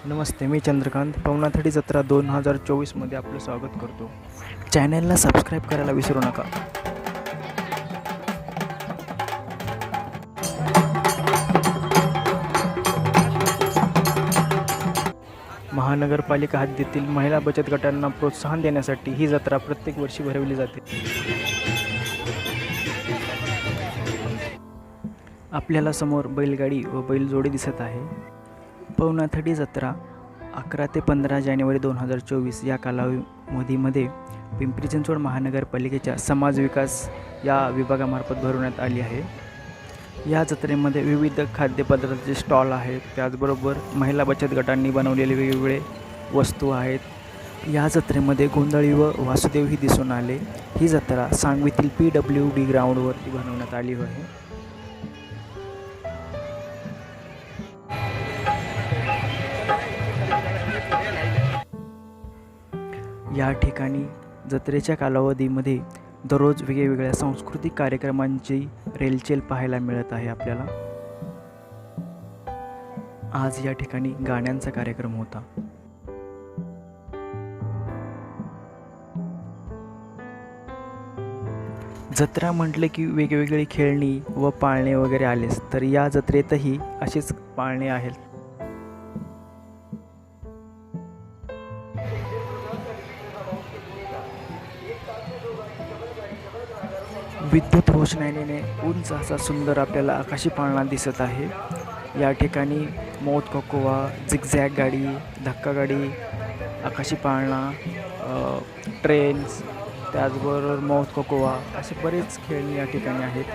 नमस्ते, मी चंद्रकांत. पवनाथडी जत्रा 2024मध्ये आपलं स्वागत करतो. चॅनलला सबस्क्राईब करायला विसरू नका. महानगरपालिका हद्दीतील महिला बचत गटांना प्रोत्साहन देण्यासाठी ही जत्रा प्रत्येक वर्षी भरवली जाते. आपल्याला समोर बैलगाडी व बैलजोडी दिसत आहे. पवनाथडी जत्रा 11 ते 15 जानेवारी 2024 या कालावधीमध्ये पिंपरी चिंचवड महानगरपालिकेच्या समाज विकास या विभागामार्फत भरवण्यात आली आहे. या जत्रेमध्ये विविध खाद्यपदार्थाचे स्टॉल आहेत. त्याचबरोबर महिला बचत गटांनी बनवलेले वेगवेगळे वस्तू आहेत. या जत्रेमध्ये गोंधळी व वासुदेवही दिसून आले. ही जत्रा सांगवीतील PWD ग्राउंडवरती बनवण्यात आली आहे. या ठिकाणी जत्रेच्या कालावधीमध्ये दररोज वेगवेगळ्या सांस्कृतिक कार्यक्रमांची रेलचेल पाहायला मिळत आहे आपल्याला. आज या ठिकाणी गाण्यांचा कार्यक्रम होता. जत्रा म्हटले की वेगवेगळी खेळणी व पाळणे वगैरे आलेच, तर या जत्रेतही असेच पाळणे आहेत. विद्युत रोषणाईने उंच असा सुंदर आपल्याला आकाशी पाळणा दिसत आहे. या ठिकाणी मौत कोकोवा, झिगझॅग गाडी, धक्का गाडी, आकाशी पाळणा, ट्रेन्स, त्याचबरोबर मौत कोकोवा असे बरेच खेळणी या ठिकाणी आहेत.